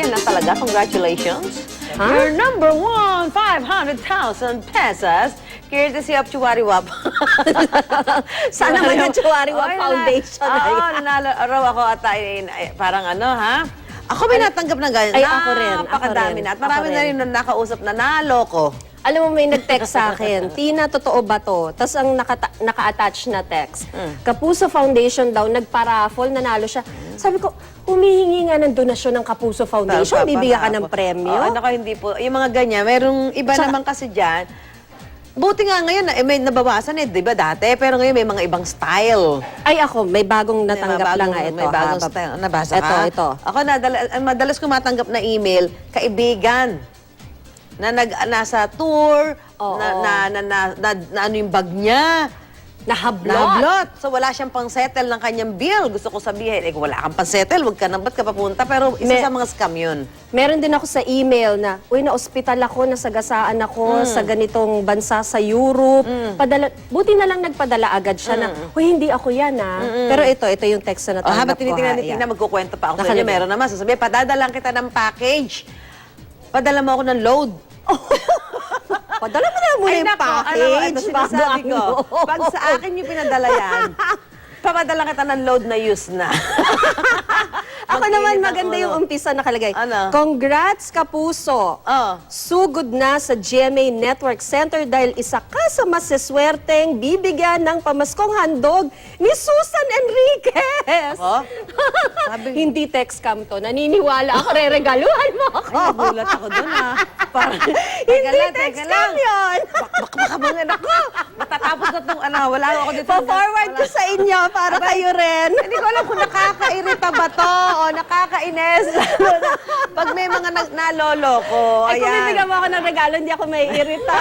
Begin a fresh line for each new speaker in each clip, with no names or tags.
Ganun lang talaga. Congratulations.
Huh?
Your number one, 500,000 pesos. Courtesy of Chuwariwap.
Sana man yung Chuwariwap Foundation.
Oo, nanalo raw ako at parang ano, ha? Ako may natanggap ng ganyan.
Ay, ako rin.
Napakadami na. At marami na rin na nakausap na nalo ko.
Alam mo, may nag-text sa akin, Tina, totoo ba to? Tapos ang naka-attach na text, Kapuso Foundation daw, nagpa-raffle, nanalo siya. Sabi ko, humihingi nga ng donasyon ng Kapuso Foundation, bibigyan ka ng premyo?
Oo, nako, hindi po. Yung mga ganyan, merong iba naman kasi dyan. Buti nga ngayon, may nabawasan di ba dati? Pero ngayon may mga ibang style.
Ay ako, may bagong natanggap lang nga ito.
May bagong style. Nabasa ka?
Ito.
Ako, madalas ko matanggap na email, kaibigan. Na nasa tour, na ano yung bag niya. Nahablot. So wala siyang pang-settle ng kanyang bill. Gusto ko sabihin, kung wala kang pang-settle, ba't ka papunta? Pero isa sa mga scam yun.
Meron din ako sa email na, uy, na-ospital ako, nasagasaan ako sa ganitong bansa sa Europe. Buti na lang nagpadala agad siya na, uy, hindi ako yan Pero ito yung text na natanggap
Habang
ko.
tinitingnan ni Tina, magkukwento pa ako sa inyo. Meron naman, sasabihin, padadalang kita ng package. Padala mo ako ng load.
Padala mo na muna yung package.
Sinasabi ko, pag sa akin yung pinadala yan, papadala kita ng load na use na.
Ako naman maganda yung umpisa nakalagay.
Ano?
Congrats, Kapuso. Sugod na sa GMA Network Center dahil isa ka sa masiswerteng bibigyan ng pamaskong handog ni Susan Enriquez. Hindi text cam to. Naniniwala ako, re-regaluhan mo ako.
Gulat ako dun Parang,
Hindi text cam yun.
Baka mga nako. Matatapos na itong wala ako dito.
Pa-forward ko sa inyo para kayo rin.
Hindi ko alam kung nakakairita ba to o nakakainis. Pag may mga nalolo ko,
Ay, kung bibigyan mo ako ng regalo, hindi ako may irita.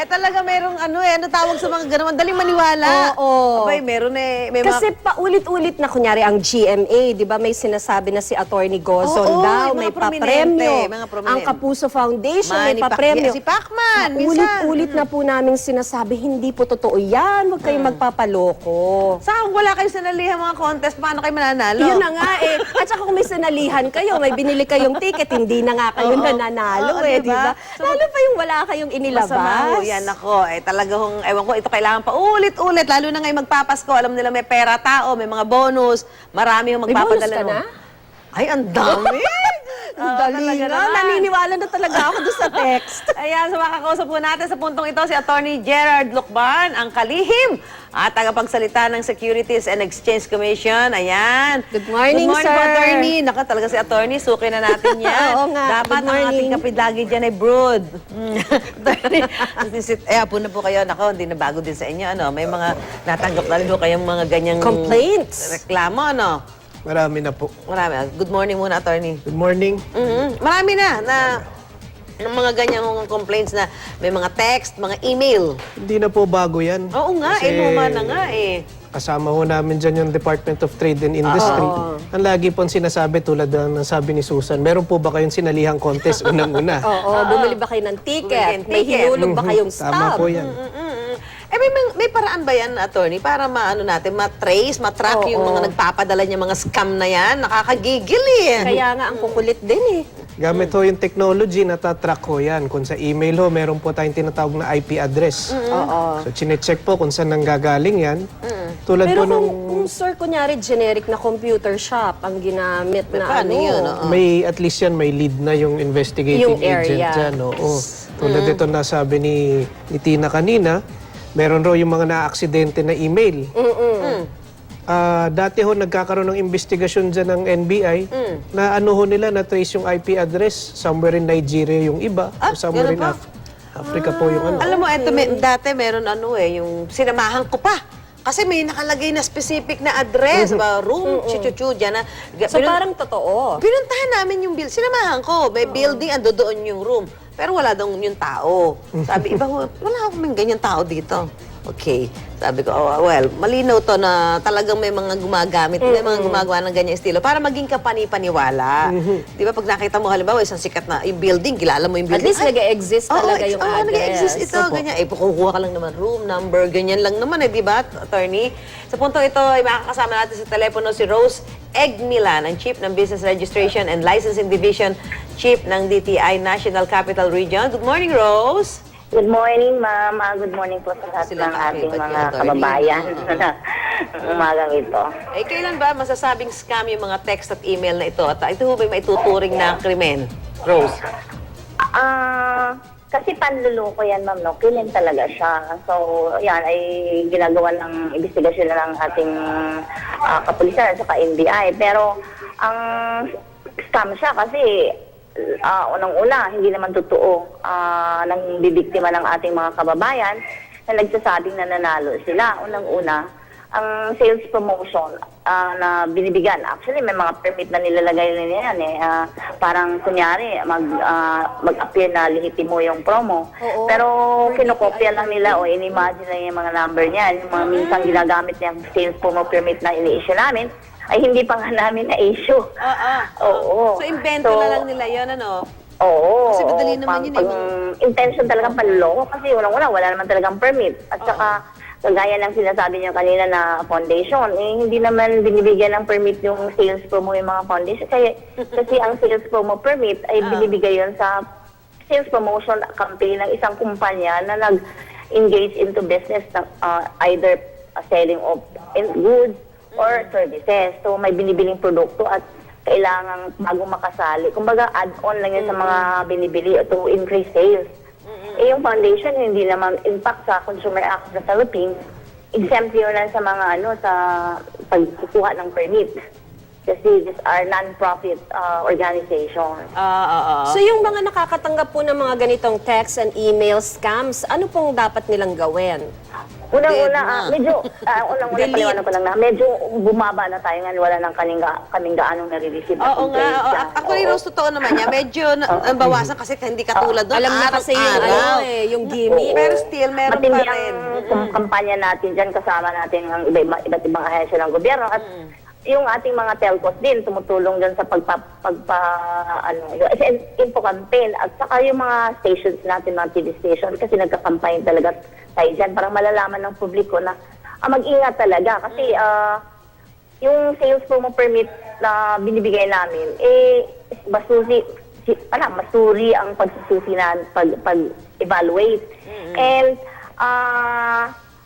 talaga merong ano tawag sa mga ganun. Daling maniwala.
Oo.
Abay, meron may
Kasi paulit-ulit na kunyari ang GMA, di ba may sinasabi na si Attorney Gozon daw, may papremyo. Ang Kapuso Foundation, may papremyo.
Si Pacman,
Ulit-ulit na po namin sinasabi, hindi po totoo yan, huwag kayong magpapaloko.
Saan wala kayo sanalihan mga contest, paano kayo mananalo?
Yun na nga At saka kung may sanalihan kayo, may binili kayong ticket, hindi na nga kayo nananalo di ba? Lalo pa yung wala kayong inilabas.
Masama yan ako. Talagang, ewan ko, ito kailangan pa ulit-ulit. Lalo na ngayon magpapasko. Alam nila may pera tao, may mga bonus. Marami yung magpapadala.
May bonus ka na?
Ay, ang dami!
Ang dali na. Naniniwala na talaga ako doon sa text.
Ayan, so makakausap po natin sa puntong ito si Attorney Gerard Lucban, ang kalihim at tagapagsalita ng Securities and Exchange Commission. Ayan.
Good morning,
sir. Po, Attorney. Naka talaga si Attorney, suki na natin yan.
Oo nga.
Dapat ang ating kapit lagi dyan ay brood. Attorney, hapon na po kayo. Nako, hindi na bago din sa inyo. May mga natanggap na rin po kayong mga ganyang
complaints.
Reklamo,
Marami na po.
Marami. Good morning muna, Attorney.
Good morning.
Marami na ng mga ganyang complaints na may mga text, mga email.
Hindi na po bago yan.
Oo nga,
Kasi
luma na nga
kasama ho namin dyan yung Department of Trade and Industry. Ang lagi pong sinasabi tulad ng sabi ni Susan, meron po ba kayong sinalihang contest unang-una?
Bumili ba kayo ng ticket? May hinulog ba kayong stub?
Tama po yan.
May paraan ba yan, Attorney, para matrace, matrack yung mga nagpapadala niya mga scam na yan? Nakakagigil
Kaya nga, ang kukulit din
Gamit ho yung technology, natatrack ho yan. Kung sa email ho, meron po tayong tinatawag na IP address. So, chinecheck po kung saan nanggagaling yan. Tulad
Pero
po
kung sir, kunyari, generic na computer shop ang ginamit na
paano yun,
may, at least yan, may lead na yung investigating
Yung area.
agent dyan. Tulad ito na sabi ni Tina kanina, meron raw yung mga na-aksidente na email. Dati ho, nagkakaroon ng investigasyon dyan ng NBI na ano ho nila, na-trace yung IP address. Somewhere in Nigeria yung iba. O somewhere in Africa po yung ano.
Alam mo, dati meron yung sinamahan ko pa. Kasi may nakalagay na specific na address, room, chuchuchu, dyan na.
So parang totoo.
Pinuntahan namin yung building. Sinamahan ko, may building, ando doon yung room. Pero wala daw yung tao. Sabi, wala akong ganyan tao dito. Okay. Sabi ko, oh, well, malinaw to na talagang may mga gumagamit, may mga gumagawa ng ganyang estilo para maging kapani-paniwala. Di ba, pag nakita mo, halimbawa, isang sikat na yung building, kilala mo yung
At
building.
least nag-exist talaga yung address.
nag-exist ito, ganyan. Eh, kukuha ka lang naman room number, ganyan lang naman, di ba, attorney? Sa puntong ito, ay makakasama natin sa telepono si Rose Egmilan, ang Chief ng Business Registration and Licensing Division, Chief ng DTI National Capital Region. Good morning, Rose.
Good morning, ma'am. Good morning po sa lahat
Sila
ng
kape,
ating
ba't
mga
yun, attorney?
kababayan. Umagang ito.
Eh, kailan ba masasabing scam yung mga text at email na ito? At ito ba maituturing na krimen? Rose?
Kasi panluloko yan, ma'am, no? Killing talaga siya. So, yan ay ginagawa ng investigasyon na ng ating kapulisan at saka NBI. Pero, ang scam siya kasi unang-una, hindi naman totoo nang bibiktima ng ating mga kababayan na nagsasabing nananalo sila. Unang-una, ang sales promotion na binibigyan. Actually, may mga permit na nilalagay nila yan eh. Parang kunyari, mag-appear na lihitimo yung promo.
Oo.
Pero kinokopya lang nila o in-imagine lang yung mga number niyan. Yung mga minsan ginagamit niyang sales promo permit na ini-issue namin, ay hindi pa nga namin na-issue. Oo.
So, invento na lang nila yun, ano?
Oo.
Kasi madali naman yun eh.
Intention talagang panloko kasi unang-una wala naman talagang permit. At saka, kagaya ng sinasabi niyo kanina na foundation, eh, hindi naman binibigyan ng permit yung sales promo yung mga foundation. Kasi ang sales promo permit ay binibigay yun sa sales promotion campaign ng isang kumpanya na nag-engage into business na either selling of goods or services. So, may binibiling produkto at kailangan bago makasali. Kumbaga, add-on lang yun sa mga binibili to increase sales. Eh, yung foundation, hindi naman impact sa Consumer Act of the Philippines. Exempt yun lang sa mga sa pagkukuha ng permit. Kasi these are non-profit organizations.
So yung mga nakakatanggap po ng mga ganitong text and email scams, ano pong dapat nilang gawin?
Unang-una, medyo, unang-una paliwanag ko lang na, medyo bumaba na tayo ngayon, wala nang kaming gaanong nare-receive.
Oo nga. Ako rin, Rose, totoo naman yan. Medyo nabawasan kasi hindi katulad doon.
Alam na kasi yung yung gimmick.
Pero still, meron
Matindi
pa rin.
ang kampanya natin dyan, kasama natin ang iba't ibang ahensya ng gobyerno. At yung ating mga telcos din, tumutulong dyan sa info campaign. At saka yung mga stations natin, mga TV station, kasi nagka-campaign talaga tayo dyan. Parang malalaman ng publiko na mag-ingat talaga. Kasi yung sales promo permit na binibigay namin, masuri ang pagsususi na pag-evaluate. And,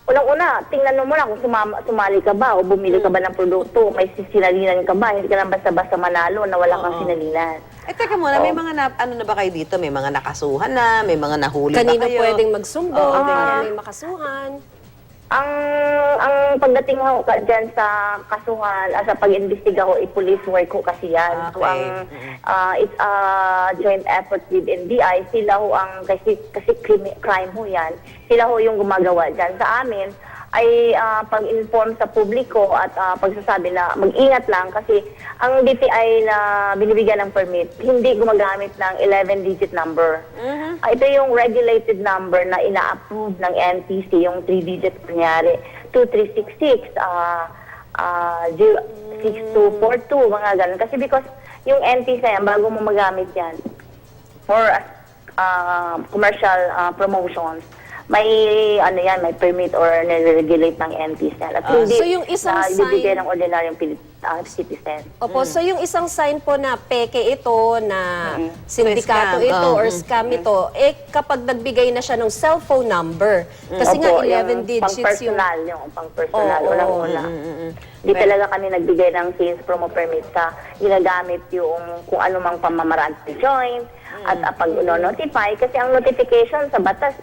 unang-una, tingnan mo lang kung sumali ka ba o bumili ka ba ng produkto, may sinalinan ka ba, hindi ka lang basta-basta manalo na wala kang sinalinan.
Eh, teka muna, may mga ano na ba kayo dito? May mga nakasuhan na, may mga nahuli
Kanino
ba kayo?
pwedeng magsumbong, may makasuhan.
Ang pagdating ho dyan sa kasuhan, sa pag-imbestiga ho, police work ho kasi yan. So, it's a joint effort with NBI. Sila ho kasi crime ho yan. Sila ho yung gumagawa dyan. Sa amin, ay pag-inform sa publiko at pagsasabi na mag-ingat lang kasi ang DTI na binibigyan ng permit, hindi gumagamit ng 11-digit number. Ito yung regulated number na ina-approve ng NTC, yung 3-digit kunyari, 2366, 6242, mga ganun. Kasi because yung NTC yan, bago mo magamit yan for commercial promotions, may may permit or nire-regulate ng NTC. At hindi
So yung isang
ibibigay
sign-
ng ordinaryong citizen.
Opo, so yung isang sign po na peke ito, na sindikato
Scam.
ito or scam ito, kapag nagbigay na siya ng cellphone number, kasi nga 11 digits yung...
Pang-personal, unang-una. Hindi talaga kami nagbigay ng sales promo permit sa ginagamit yung kung ano mang pamamaraan to join at pag notify kasi ang notification sa batas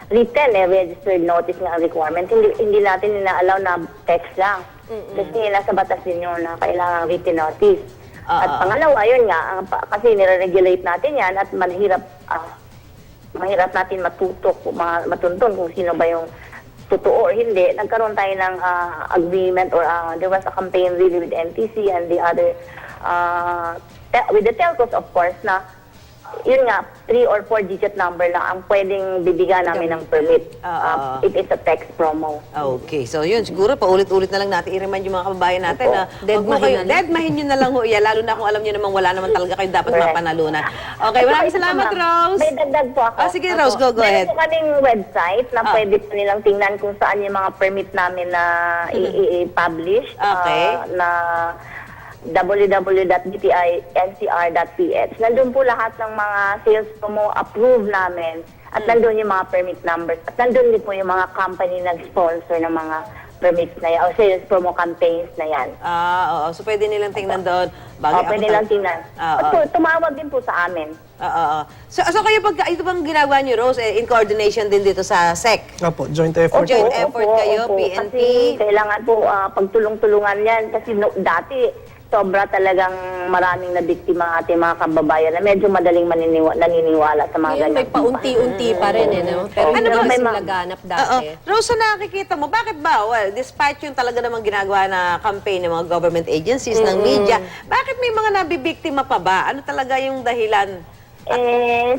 written, registered notice nga ang requirement. Hindi natin inaalaw na text lang. Kasi nasa batas din yun na kailangan written notice. At pangalawa, yun nga, kasi nire-regulate natin yan at mahirap natin matuntun kung sino ba yung totoo or hindi. Nagkaroon tayo ng agreement or there was a campaign really with NTC and the other, with the telcos of course, na yun nga, 3 or 4 digit number lang ang pwedeng bibigyan namin ng permit. It is a text promo.
Okay, so yun, siguro paulit-ulit na lang natin i-remind yung mga kababayan natin na deadmahin nyo na lang ho iya, lalo na kung alam nyo namang wala naman talaga kayo dapat
Correct.
mapanalunan. Okay, maraming salamat, Rose.
May dagdag po ako.
Sige, Rose, go ahead.
Meron po kaming website na pwede po nilang tingnan kung saan yung mga permit namin na i-publish.
Okay.
Na www.btincr.ph. Nandun po lahat ng mga sales promo approved namin at nandun yung mga permit numbers at nandun din po yung mga company nag-sponsor ng mga permits na yan o sales promo campaigns na yan.
Oo. So, pwede nilang tingnan doon.
Pwede nilang tingnan. At po, tumawag din po sa amin.
Oo. So kayo, ito bang ginagawa niyo, Rose, in coordination din dito sa SEC?
Opo, joint effort.
Joint effort kayo, PNP?
Kasi kailangan po pagtulong-tulungan yan kasi dati sobra talagang maraming nabiktima ang ating mga kababayan na medyo madaling naniniwala sa mga
Ngayon,
ganyan.
may paunti-unti pa rin, no? Pero
Ano
hindi
ba,
naman
may
sila
mga-
laganap
Oo.
dati.
Rose, sa nakikita mo, bakit ba, despite yung talaga namang ginagawa na campaign ng mga government agencies, ng media, bakit may mga nabibiktima pa ba? Ano talaga yung dahilan?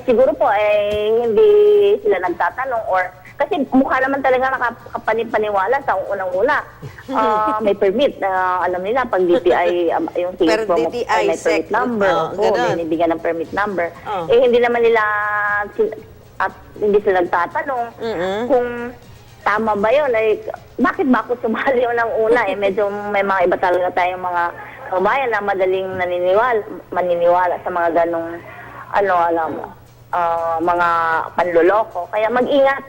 Siguro po, hindi sila nagtatanong or kasi mukha naman talaga nakapaniwala sa unang-una. May permit. Alam nila, pag DTI, yung
Pero
sales promo,
DTI,
may permit
SEC,
number.
ganun.
May nibigyan ng permit number.
Oh.
Hindi naman nila, at hindi sila nagtatanong kung tama ba yun. Like, bakit ba ako sumali ng una? Medyo may mga iba talaga tayong mga kabayan na madaling maniniwala sa mga ganong mga panloloko. Kaya mag-ingat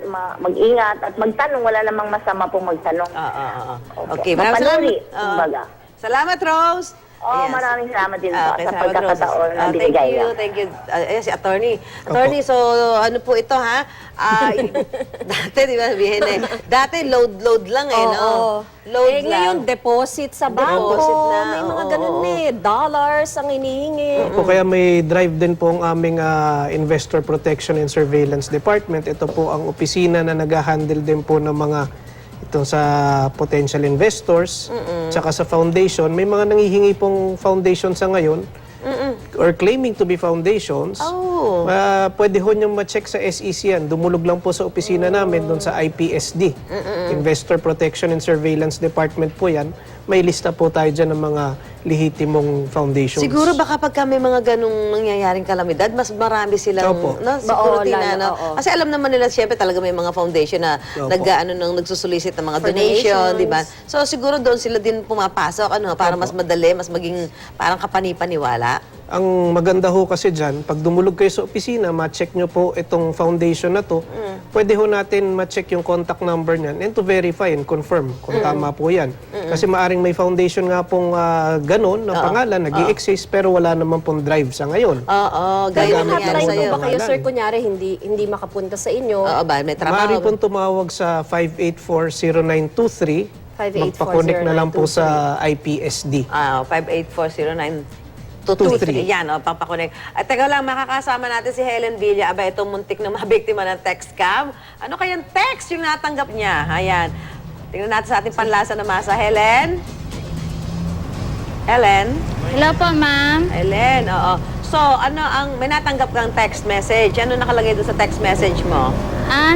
at magtanong. Wala namang masama pong magtanong.
Okay, maraming
Mapanuri,
salamat.
kumbaga.
Salamat, Rose. Ayan.
Maraming salamat din po sa
salamat,
pagkakataon
Rose.
na binigay niya.
Thank you. Ayan, si attorney. Attorney, so ano po ito, ha? Dati, di ba, sabihin dati load lang eh, no? Load lang.
Ngayon, deposit sa bangko.
Deposit na,
May mga
oo,
ganun dollars ang inihingi.
O kaya may drive din po ang aming Investor Protection and Surveillance Department. Ito po ang opisina na nag-handle din po ng mga ito sa potential investors, tsaka sa foundation. May mga nangihingi pong foundation sa ngayon or claiming to be foundations. Pwede ho niyong ma-check sa SEC yan. Dumulog lang po sa opisina namin doon sa IPSD. Investor Protection and Surveillance Department po yan. May lista po tayo dyan ng mga lehitimong foundations.
Siguro baka pagka may mga ganung nangyayaring kalamidad, mas marami silang
Opo.
siguro
lalo, oo.
Kasi alam naman nila siyempre talaga may mga foundation na
Opo.
nagsusolicit ng mga donation, di ba? So siguro doon sila din pumapasok para mas madali, mas maging parang kapani-paniwala.
Ang maganda ho kasi dyan, pag dumulog kayo sa opisina, ma-check nyo po itong foundation na to, pwede ho natin ma-check yung contact number niyan and to verify and confirm kung tama po yan. Kasi maaring may foundation nga pong ganun na pangalan, nag-i-exist, pero wala naman pong drive sa ngayon.
Gaya
Gagamit
ng
lang
yan
ho
sa'yo.
ng
ba kayo,
pangalan.
sir, kunyari, hindi makapunta sa inyo?
May trabaho.
Maaari pong tumawag sa 584-0923.
584-0923.
Magpa-connect na lang po sa IPSD.
5840923. Yan, papakonek. At teka lang, makakasama natin si Helen Villa. Aba, itong muntik na mabiktima ng text scam. Ano kayang text yung natanggap niya? Ayan. Tingnan natin sa ating panlasa na masa. Helen? Helen?
Hello po, ma'am.
Helen, oo. So, may natanggap kang text message. Ano nakalagay doon sa text message mo?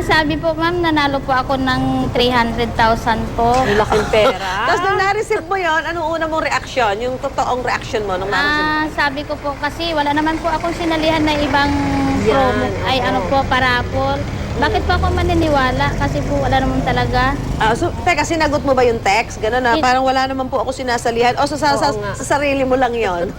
Sabi po, ma'am, nanalo po ako ng 300,000 po.
May laking pera.
Tapos nung na-receive mo yon, anong una mong reaksyon? Yung totoong reaction mo nung na-receive?
Sabi ko po kasi wala naman po akong sinalihan na ibang promo, ay parapol. Bakit po ako maniniwala? Kasi po wala naman talaga.
So, teka, sinagot mo ba yung text? Ganun na, parang wala naman po ako sinasalihan. O sa sarili mo lang yon.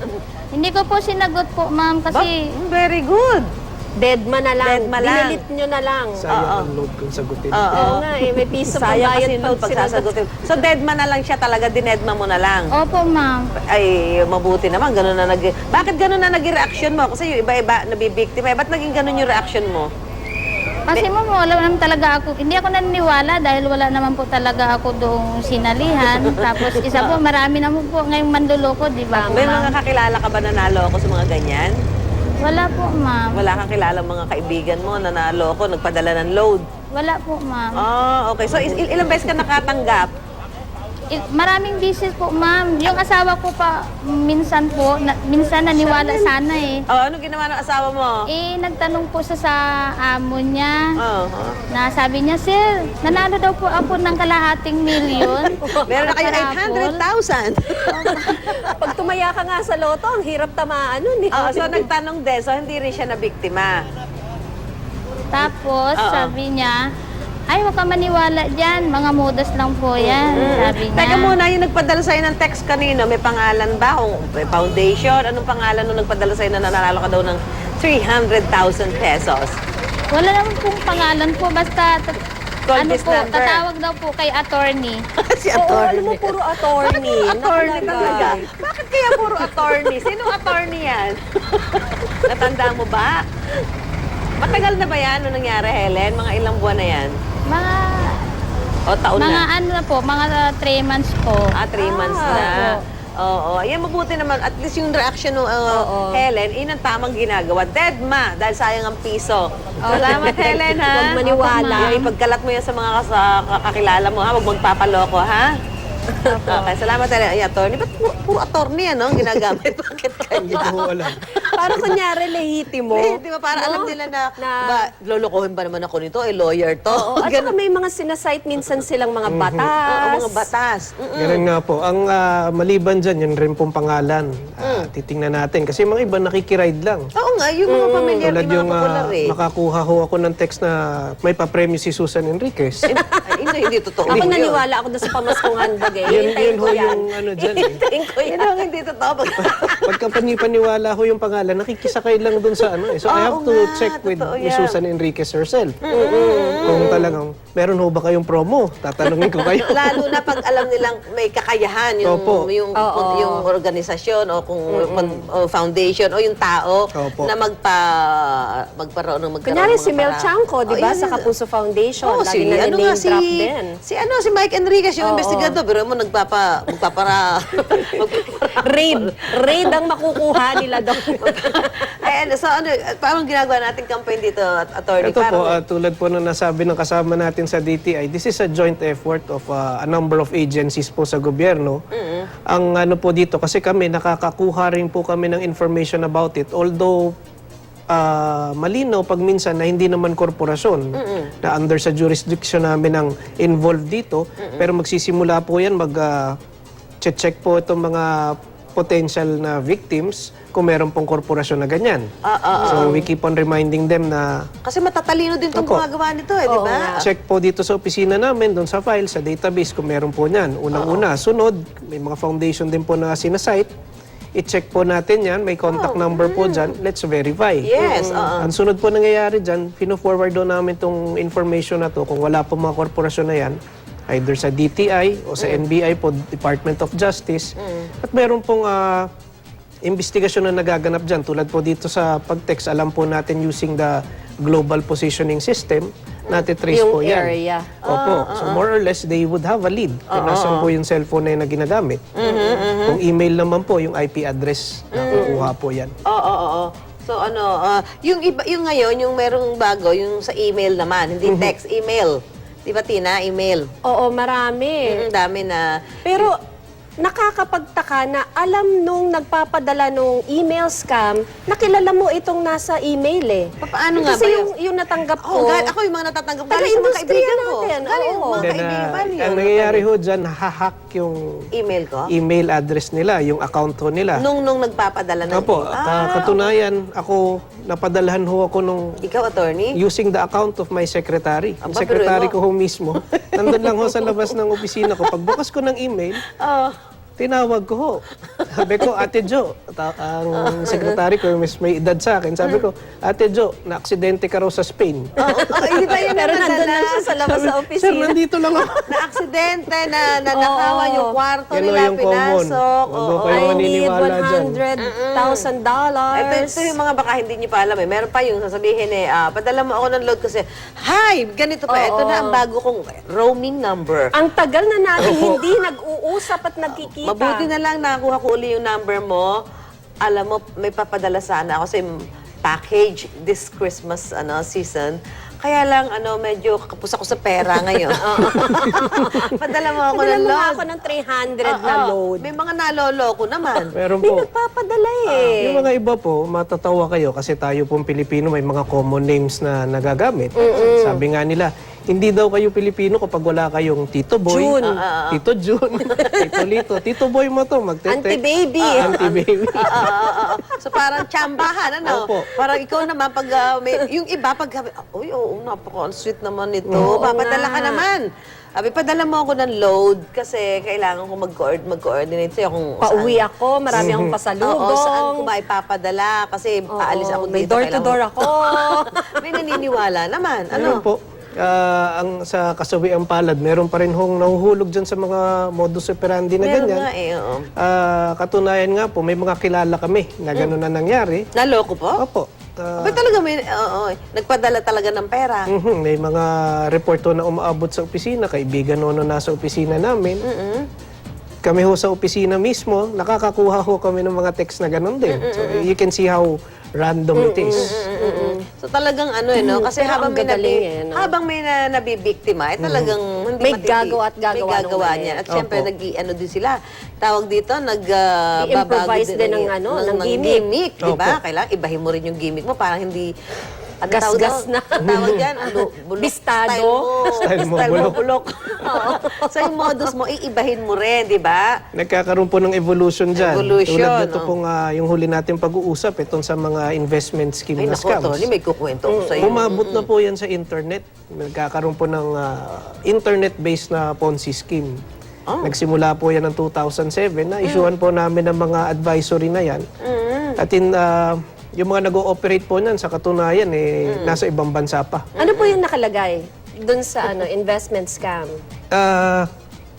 Hindi ko po sinagot po, ma'am, kasi
Very good.
Deadma na lang.
Deadma lang.
Dinilit nyo na lang.
Sayang ang load kung sagutin.
Oo nga, may piso pang
Sayang kasi
bayad
nun pag sasagutin. So, deadma na lang siya talaga, dinedma mo na lang.
opo, ma'am.
Ay, mabuti naman, ganun na Bakit ganun na naging reaction mo? Kasi yung iba-iba nabibiktima. Ba't naging ganun yung reaction mo?
Kasi ma'am, wala naman talaga ako. Hindi ako naniniwala dahil wala naman po talaga ako doong sinalihan. Tapos isa po, marami naman po ngayong manluloko, di ba po,
May mga
ma'am?
kakilala ka ba nanalo ako sa mga ganyan?
Wala po, ma'am.
Wala kang kilala mga kaibigan mo na naloko, nagpadala ng load.
Wala po, ma'am.
Okay. So, ilang beses ka nakatanggap?
maraming beses po, ma'am. Yung asawa ko pa, minsan naniwala sana eh.
Oh, ano ginawa ng asawa mo?
Nagtanong po siya sa amo niya.
Oh,
Na sabi niya, sir, nanalo daw po ako ng kalahating milyon.
meron na kayo
Nakarapol.
800,000.
Pag tumaya ka nga sa loto, ang hirap tamaan nun eh.
Oh, so nagtanong din, so hindi rin siya nabiktima.
Tapos,
Oo.
sabi niya, ay, huwag ka maniwala dyan. Mga modas lang po yan. Sabi niya.
Teka muna, yung nagpadala sa'yo ng text kanino, may pangalan ba? Kung may foundation? Anong pangalan nung nagpadala sa'yo na nanalo ka daw ng 300,000 pesos?
Wala naman pong pangalan po. Basta,
Call
ano
this
po,
number.
tatawag daw po kay attorney.
Si
Oo,
attorney.
alam mo, puro attorney.
Attorney
Nakalagay.
talaga. Bakit kaya puro attorney? Sinong attorney yan? Natanda mo ba? Matagal na ba yan? Ano nangyari, Helen? Mga ilang buwan na yan?
Mga,
O taon
mga
na?
ano na po, mga 3 months po.
3 months na. Oo. Ayan, mabuti naman. At least yung reaction ng Helen, yun ang tamang ginagawa. Dead ma, dahil sayang ang piso. Salamat, Helen, ha?
Huwag maniwala.
Yung ipagkalat mo yan sa mga kakilala mo, ha? Huwag magpapaloko, ha? Okay, salamat, Helen. Ay, attorney. Ba't puro attorney, ano? Ang ginagamit? Bakit
Hindi
kaya?
ko alam.
Para kunyari, lehitimo.
Di ba, para alam nila na, ba, lolokohin ba naman ako nito? Eh, lawyer to.
Oo, at saka may mga sinasite minsan silang mga batas.
Oo, mga batas.
Ganun nga po. Ang maliban dyan, yun rin pong pangalan. Titingnan natin. Kasi mga iba nakikiride lang.
Oo nga, yung mga pamilyar,
Tulad
yung mga
yung
popular eh.
makakuha ho ako ng text na may papremyo si Susan Enriquez.
Ay, hindi totoo.
Ako
yun.
naniwala ako doon sa pamaskong handbag eh.
yun
Hintayin
ho
ko yan.
yung ano dyan eh.
Hintayin ko
Yun
yan.
ang hindi totoo.
Pagka panipaniwala ho yung pangalan, nakikisakay lang dun sa ano eh. So I have
Oo
to
nga,
check with
totoo
Miss
yan.
Susan Enriquez herself. Kung talagang, meron ho ba kayong promo? Tatanungin ko kayo.
Lalo na pag alam nilang may kakayahan yung
Opo.
yung organisasyon o kung o foundation o yung tao
Opo.
na magkaroon ng
Kunyari
mga
si Mel
paraan.
Chanco, di ba,
yun
sa
yun.
Kapuso Foundation.
Oo,
Lagi na
ano
name
nga,
drop din.
si Mike Enriquez, yung investigador, pero mo magpapara.
Raid ang makukuha nila doon.
Ayan, so ano, parang ginagawa nating campaign dito, attorney?
Ito po,
Parang-
tulad po na nasabi ng kasama natin sa DTI, this is a joint effort of a number of agencies po sa gobyerno. Ang ano po dito, kasi kami, nakakakuha rin po kami ng information about it. Although, malinaw pag minsan na hindi naman korporasyon na under sa jurisdiction namin ang involved dito. Pero magsisimula po yan, check po itong mga potential na victims kung meron pong korporasyon na ganyan. So we keep on reminding them na
Kasi matatalino din itong
Opo.
gumagawa nito eh, di ba?
check po dito sa opisina namin, doon sa file, sa database kung meron po niyan. Unang-una. Sunod, may mga foundation din po na sinasite. I-check po natin yan. May contact number po dyan. Let's verify.
Yes,
Ang sunod po nangyayari dyan, pino-forward doon namin itong information na to. Kung wala po mga korporasyon na yan, either sa DTI o sa NBI po, Department of Justice. At meron pong investigasyon na nagaganap dyan. Tulad po dito sa pag-text, alam po natin using the global positioning system, natitrace
Yung
po yan.
area.
Opo. So more or less, they would have a lead kung nasan po yung cellphone na yun na ginagamit. Kung email naman po, yung IP address, nakukuha po yan.
Oo. So ano, yung iba, yung ngayon, yung merong bago, yung sa email naman, hindi text, email. Di ba, Tina? Email.
Oo, marami.
Dami na.
Pero nakakapagtaka na alam nung nagpapadala nung email scam, nakilala mo itong nasa email eh.
Paano nga
Kasi
ba
yung natanggap ko,
Ako yung mga natatanggap galing sa mga
Taga-industriya
kaibigan ko.
natin,
Galing
oo.
mga
Then,
kaibigan ba yun?
ang nangyayari ho dyan, hahack yung
Email ko?
email address nila, yung account ho nila.
Nung nagpapadala ng
Opo, katunayan, ako, napadalhan ho ako nung
Ikaw, attorney?
using the account of my secretary. Yung
Aba,
secretary
biruin
ko ho mismo. Nandun lang ho sa labas ng opisina ko. Pagbukas ko ng email, tinawag ko ho. Sabi ko, Ate Jo, ang sekretary ko, yung may edad sa akin, sabi ko, Ate Jo, na-aksidente ka raw sa Spain.
Hindi ba yun
pero
ang
nandun lang siya sa labas sa
Sir,
opisina.
nandito lang ako.
Na-aksidente, na nakawan yung kwarto
Yan ho
nila,
yung common.
pinasok.
Huwag ho
Oo.
kayo
I need
maniniwala dyan.
$100,000.
Ito yung mga baka hindi niyo pa alam eh. Meron pa yung sasabihin eh, padala mo ako ng load kasi, hi, ganito pa. Ito na ang bago kong roaming number.
Ang tagal na natin hindi nag-uusap at nagkikita.
Mabuti na lang nakuha ko uli yung number mo. Alam mo, may papadala sana ako sa package this Christmas season. Kaya lang, medyo kapos ako sa pera ngayon. Padala mo ako
Padala
ng
mo nga
load.
ako ng 300 na
Oo.
load.
May mga naloloko naman.
Meron
May
po.
nagpapadala eh.
Yung mga iba po, matatawa kayo kasi tayo pong Pilipino may mga common names na nagagamit. Sabi nga nila, hindi daw kayo Pilipino kapag wala kayong Tito Boy,
Jun.
Tito Jun, Tito Lito. Tito Boy mo to, magte-text.
Anti-baby.
Anti-baby.
So parang tsambahan,
Opo.
Parang ikaw naman, pag yung iba, pag uy, oo, napaka-sweet naman ito.
Oo
Papadala ka
nga.
naman. Sabi, padala mo ako ng load kasi kailangan ko mag-coordinate sa'yo kung
Pauwi ako, marami akong pasalubong.
Oo, saan ko ba ipapadala? Kasi aalis ako
may
dito.
door-to-door ako.
May naniniwala naman.
Ano po? Ang sa kasawiang palad, meron pa rin hong nahuhulog dyan sa mga modus operandi na
Meron
ganyan.
nga eh, oo.
Katunayan nga po, may mga kilala kami na gano'n na nangyari.
Naloko po?
Opo.
Ba talaga may, nagpadala talaga ng pera?
May mga reporto na umaabot sa opisina, kaibigan no nasa opisina namin. Kami ho sa opisina mismo, nakakakuha ho kami ng mga text na gano'n din. So you can see how random it is.
So talagang kasi
Pero
habang
ang
may
gagaling no?
habang may nabibiktima, talagang hindi
May
matiti-
gagawa at gagawa
may gagawa
nung
niyan. At
mali.
syempre
Opo.
din sila. Tawag dito,
I-improvise din ng gimmick.
di ba?
Opo.
Kailangan ibahin mo rin yung gimmick mo, parang hindi
Gas-gas na.
Ang tawag yan, bulok.
Bistado.
Style mo,
Style mo,
bulok.
bulok. Oo. So yung modus mo, iibahin mo rin, di ba?
Nagkakaroon po ng evolution dyan.
Evolution,
Tulad nito
oh.
pong yung huli natin pag-uusap itong sa mga investment scheme
Ay,
na
naku,
scams.
Tony, may kukwento ko sa'yo.
Umabot na po yan sa internet. Nagkakaroon po ng internet-based na Ponzi scheme. Nagsimula po yan ng 2007. Na-issuean po namin ng mga advisory na yan. At yung mga nag-ooperate po niyan, sa katunayan, nasa ibang bansa pa.
Ano po yung nakalagay dun sa investment scam?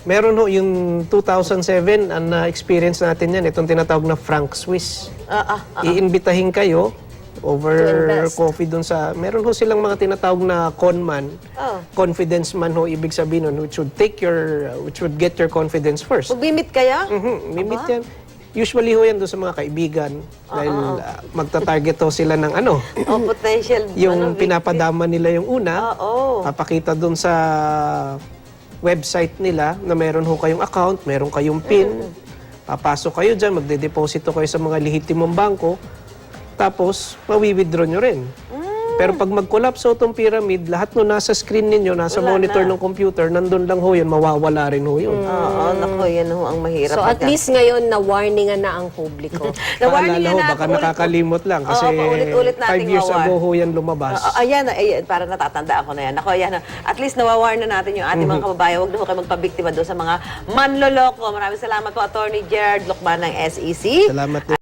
Meron ho yung 2007, ang na-experience natin yan, itong tinatawag na Frank Swiss. Iimbitahin kayo over
To invest.
coffee dun sa... Meron ho silang mga tinatawag na conman. Confidence man ho, ibig sabihin nun, which would get your confidence first.
Magbimit kaya?
Mimit yan. Usually ho yan doon sa mga kaibigan. Dahil magta-target ho sila ng
O potential
yung pinapadama nila yung una.
Oo.
Papakita doon sa website nila na meron ho kayong account, meron kayong PIN. Papasok kayo dyan, magde-deposito kayo sa mga lehitimong bangko. Tapos, mawi-withdraw nyo rin. Pero pag mag-collapse ho itong pyramid, lahat no nasa screen ninyo, nasa monitor ng computer, nandun lang ho yun, mawawala rin ho yun.
Oo, naku, yan ho ang mahirap.
So at least ngayon, na-warningan na ang publiko.
Na-warning
Paalala ho,
na
baka
ako,
nakakalimot lang kasi
Oo, paulit-ulit
5
nating
years
mawar.
ago ho yan lumabas.
Ayan, para natatandaan ko na yan. Ako, ayan, at least nawawarn na natin yung ating mga kababayan. Huwag na ho kayo magpabiktima doon sa mga manloloko. Maraming salamat po, Attorney Gerard Lucban ng SEC.
Salamat din.